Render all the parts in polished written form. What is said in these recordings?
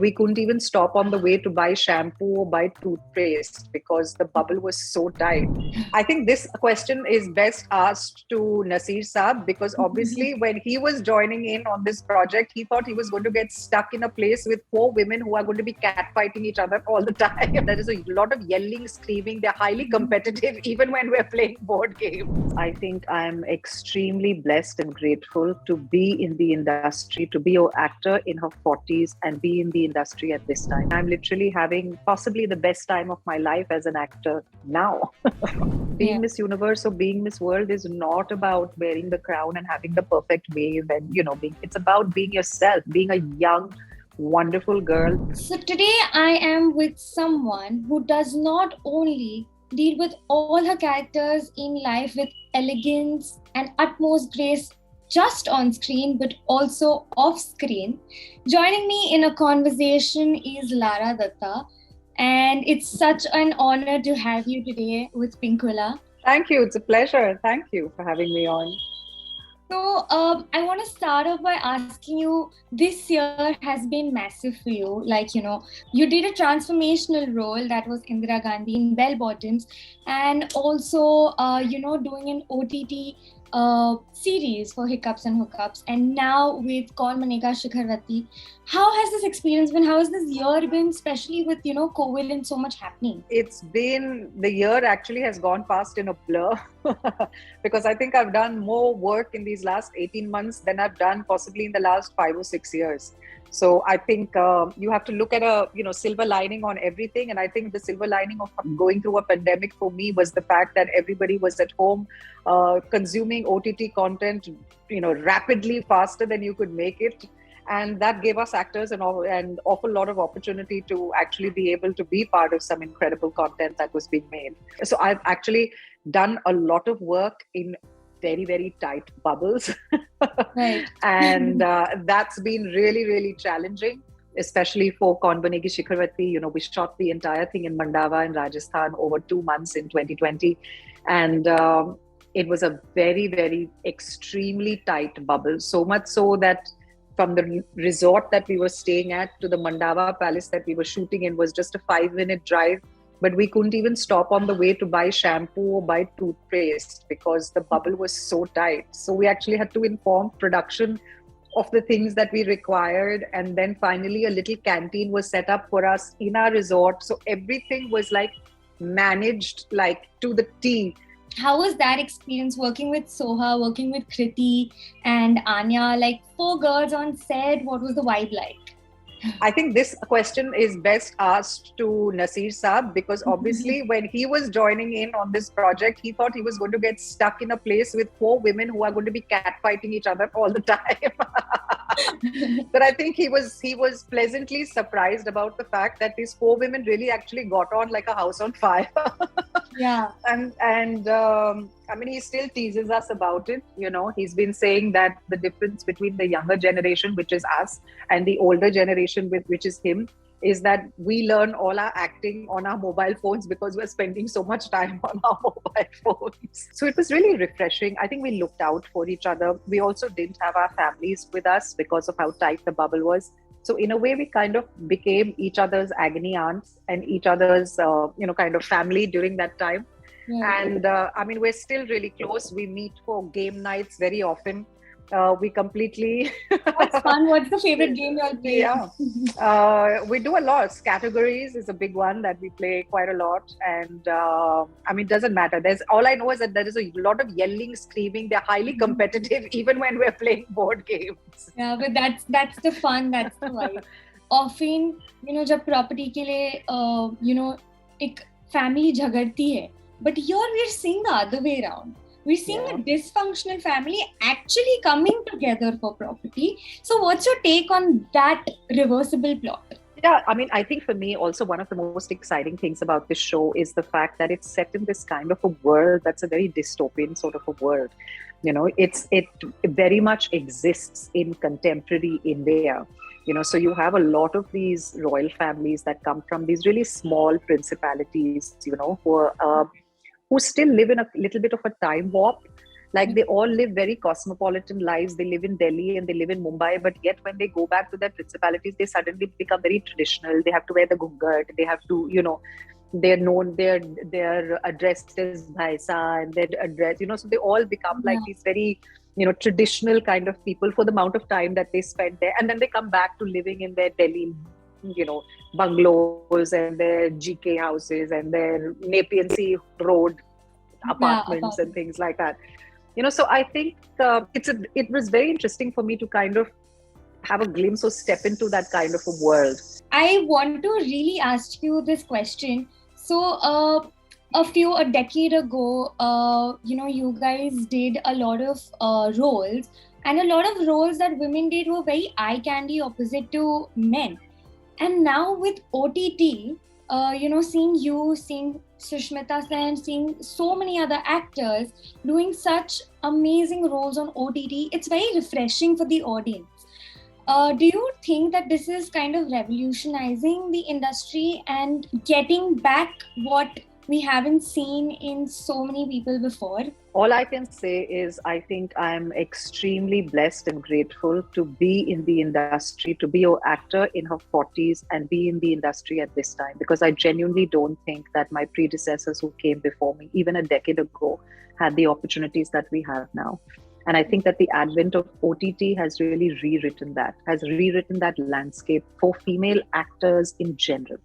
we couldn't even stop on the way to buy shampoo or buy toothpaste because the bubble was so tight. I think this question is best asked to Nasir Saab, because obviously when he was joining in on this project, he thought he was going to get stuck in a place with 4 women who are going to be catfighting each other all the time. There is a lot of yelling, screaming. They're highly competitive even when we're playing board games. I think I'm extremely blessed and grateful to be in the industry, to be an actor in her 40s and be in the industry at this time. I'm literally having possibly the best time of my life as an actor now. Being Miss Universe or being Miss World is not about wearing the crown and having the perfect wave and, it's about being yourself, being a young, wonderful girl. So today I am with someone who does not only deal with all her characters in life with elegance and utmost grace just on screen, but also off screen. Joining me in a conversation is Lara Dutta, and it's such an honor to have you today with Pinkvilla. Thank you. It's a pleasure. Thank you for having me on. So I want to start off by asking you, this year has been massive for you. You did a transformational role that was Indira Gandhi in Bell Bottoms, and also, doing an OTT series for Hiccups and Hookups, and now with Kaun Banegi Shikharwati. How has this experience been? How has this year been, especially with, COVID and so much happening? The year actually has gone past in a blur because I think I've done more work in these last 18 months than I've done possibly in the last 5 or 6 years. So I think you have to look at a silver lining on everything. And I think the silver lining of going through a pandemic for me was the fact that everybody was at home consuming OTT content, rapidly, faster than you could make it. And that gave us actors an awful lot of opportunity to actually be able to be part of some incredible content that was being made. So I've actually done a lot of work in very, very tight bubbles. Right. And that's been really, really challenging, especially for Kaun Banegi Shikharwati. We shot the entire thing in Mandava in Rajasthan over 2 months in 2020. And it was a very, very extremely tight bubble. So much so that from the resort that we were staying at to the Mandava palace that we were shooting in was just a 5-minute drive. But we couldn't even stop on the way to buy shampoo or buy toothpaste because the bubble was so tight. So we actually had to inform production of the things that we required. And then finally a little canteen was set up for us in our resort. So everything was managed to the T. How was that experience working with Soha, working with Kriti and Anya? 4 girls on set, what was the vibe like? I think this question is best asked to Nasir Saab, because obviously when he was joining in on this project, he thought he was going to get stuck in a place with 4 women who are going to be catfighting each other all the time. But I think he was pleasantly surprised about the fact that these 4 women really actually got on like a house on fire. Yeah. And he still teases us about it. He's been saying that the difference between the younger generation, which is us, and the older generation, which is him, is that we learn all our acting on our mobile phones because we're spending so much time on our mobile phones. So it was really refreshing. I think we looked out for each other. We also didn't have our families with us because of how tight the bubble was. So in a way, we kind of became each other's agony aunts and each other's, kind of family during that time. Yeah. And we're still really close. We meet for game nights very often. We completely... What's fun? What's the favorite game you all play? Yeah. We do a lot. Categories is a big one that we play quite a lot. And it doesn't matter. All I know is that there is a lot of yelling, screaming. They're highly competitive even when we're playing board games. Yeah, but that's the fun. That's the vibe. Often, जब property के लिए, एक family झगड़ती है. But here we're seeing the other way around. We're seeing a dysfunctional family actually coming together for property. So what's your take on that reversible plot? Yeah, I think for me also one of the most exciting things about this show is the fact that it's set in this kind of a world that's a very dystopian sort of a world. It very much exists in contemporary India. So you have a lot of these royal families that come from these really small principalities, who still live in a little bit of a time warp. Like they all live very cosmopolitan lives. They live in Delhi and they live in Mumbai, but yet when they go back to their principalities, they suddenly become very traditional. They have to wear the gungat. They have to, they're known, they're addressed as Bhaisa, and they're addressed, so they all become like these very, traditional kind of people for the amount of time that they spend there. And then they come back to living in their Delhi, bungalows and their GK houses and their Nepean Sea Road apartments and things like that. So I think it was very interesting for me to kind of have a glimpse or step into that kind of a world. I want to really ask you this question. So a decade ago, you guys did a lot of roles, and a lot of roles that women did were very eye candy opposite to men. And now with OTT, seeing Sushmita Sen, seeing so many other actors doing such amazing roles on OTT, it's very refreshing for the audience. Do you think that this is kind of revolutionizing the industry and getting back what we haven't seen in so many people before? All I can say is I think I'm extremely blessed and grateful to be in the industry, to be an actor in her 40s and be in the industry at this time, because I genuinely don't think that my predecessors who came before me, even a decade ago, had the opportunities that we have now. And I think that the advent of OTT has really rewritten that landscape for female actors in general.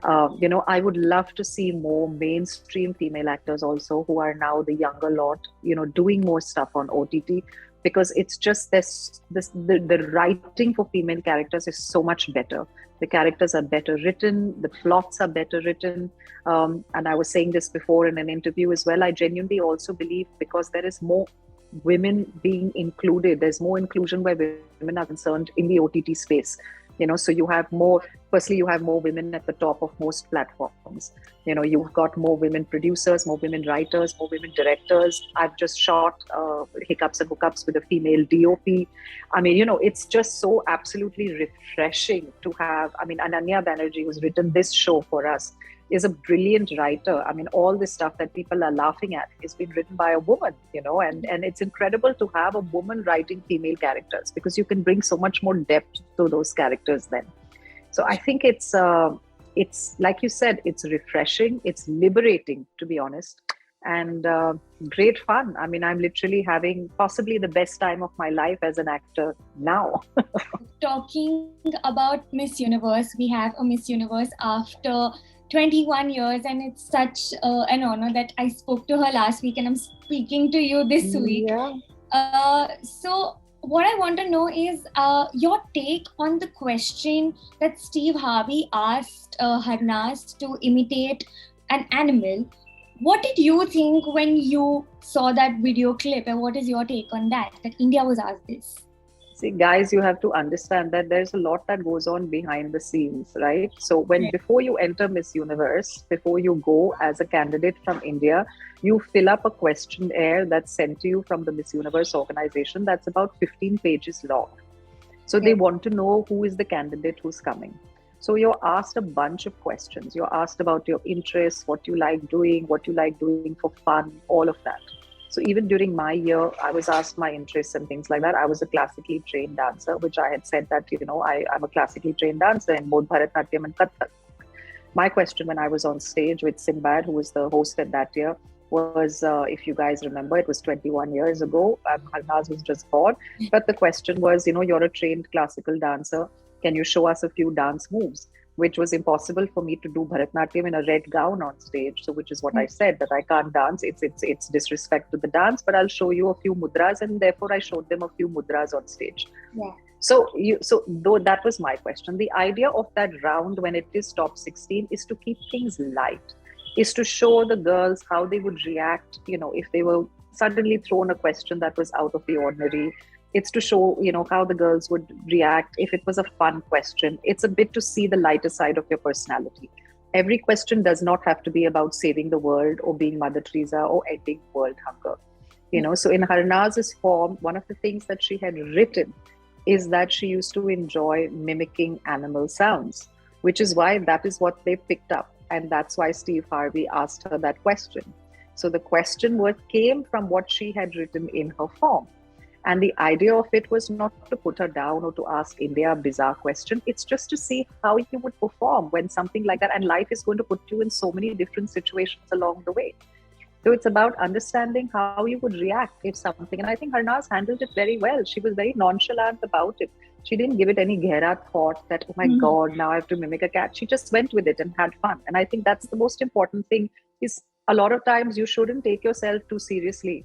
I would love to see more mainstream female actors also who are now the younger lot, doing more stuff on OTT, because it's just the writing for female characters is so much better. The characters are better written, the plots are better written. And I was saying this before in an interview as well. I genuinely also believe because there is more women being included, there's more inclusion where women are concerned in the OTT space. So you have more women at the top of most platforms. You've got more women producers, more women writers, more women directors. I've just shot Hiccups and Hookups with a female DOP. I mean, it's just so absolutely refreshing to have. I mean, Ananya Banerjee, who's written this show for us, is a brilliant writer. I mean, all this stuff that people are laughing at is being written by a woman, and it's incredible to have a woman writing female characters because you can bring so much more depth to those characters then. So I think it's like you said, it's refreshing, it's liberating, to be honest, and great fun. I mean, I'm literally having possibly the best time of my life as an actor now. Talking about Miss Universe, we have a Miss Universe after 21 years, and it's such an honor that I spoke to her last week and I'm speaking to you this week. So what I want to know is your take on the question that Steve Harvey asked Harnaaz to imitate an animal. What did you think when you saw that video clip, and what is your take on that India was asked this? See, guys, you have to understand that there's a lot that goes on behind the scenes, right? So before you enter Miss Universe, before you go as a candidate from India, you fill up a questionnaire that's sent to you from the Miss Universe organization that's about 15 pages long. So they want to know who is the candidate who's coming. So you're asked a bunch of questions. You're asked about your interests, what you like doing for fun, all of that. So even during my year, I was asked my interests and things like that. I was a classically trained dancer, which I had said that, I'm a classically trained dancer in both Bharatanatyam and Kathak. My question when I was on stage with Sinbad, who was the host at that year, was, if you guys remember, it was 21 years ago. Harnaaz was just born. But the question was, you're a trained classical dancer. Can you show us a few dance moves? Which was impossible for me to do Bharatanatyam in a red gown on stage. So which is what I said, that I can't dance. It's disrespect to the dance, but I'll show you a few mudras, and therefore I showed them a few mudras on stage. Yeah. So though that was my question. The idea of that round when it is top 16 is to keep things light, is to show the girls how they would react, if they were suddenly thrown a question that was out of the ordinary. It's to show, how the girls would react if it was a fun question. It's a bit to see the lighter side of your personality. Every question does not have to be about saving the world or being Mother Teresa or ending world hunger. So in Harnaaz's form, one of the things that she had written is that she used to enjoy mimicking animal sounds, which is why that is what they picked up. And that's why Steve Harvey asked her that question. So the question came from what she had written in her form. And the idea of it was not to put her down or to ask India a bizarre question. It's just to see how you would perform when something like that, and life is going to put you in so many different situations along the way. So it's about understanding how you would react if something, and I think Harnaaz handled it very well. She was very nonchalant about it. She didn't give it any gehra thought that, oh my God, now I have to mimic a cat. She just went with it and had fun. And I think that's the most important thing is a lot of times you shouldn't take yourself too seriously.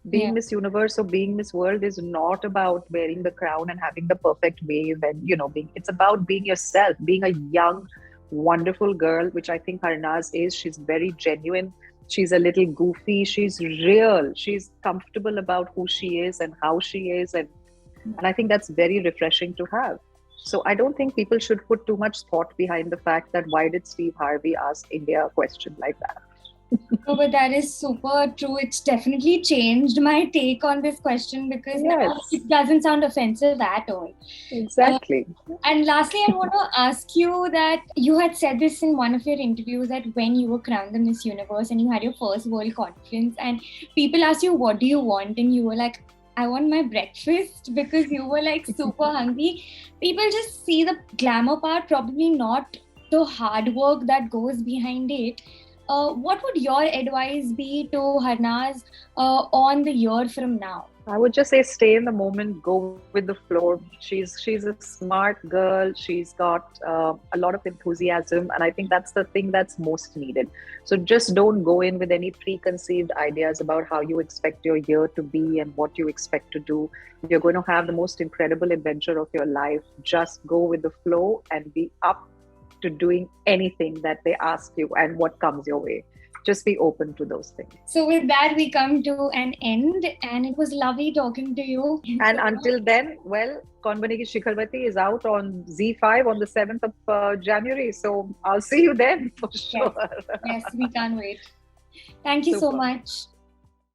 Being Miss Universe or being Miss World is not about wearing the crown and having the perfect wave and, it's about being yourself, being a young, wonderful girl, which I think Harnaaz is. She's very genuine. She's a little goofy. She's real. She's comfortable about who she is and how she is. And I think that's very refreshing to have. So I don't think people should put too much thought behind the fact that why did Steve Harvey ask India a question like that? No, but that is super true. It's definitely changed my take on this question because now it doesn't sound offensive at all. Exactly. And lastly, I want to ask you that you had said this in one of your interviews that when you were crowned the Miss Universe and you had your first World Conference and people asked you, what do you want? And you were like, I want my breakfast, because you were like super hungry. People just see the glamour part, probably not the hard work that goes behind it. What would your advice be to Harnaaz on the year from now? I would just say stay in the moment, go with the flow. She's a smart girl. She's got a lot of enthusiasm, and I think that's the thing that's most needed. So just don't go in with any preconceived ideas about how you expect your year to be and what you expect to do. You're going to have the most incredible adventure of your life. Just go with the flow and be up to doing anything that they ask you and what comes your way. Just be open to those things. So with that, we come to an end, and it was lovely talking to you. And until then, well, Kaun Banegi Shikharwati is out on Z5 on the 7th of January. So I'll see you then for sure. Yes, we can't wait. Thank you so much.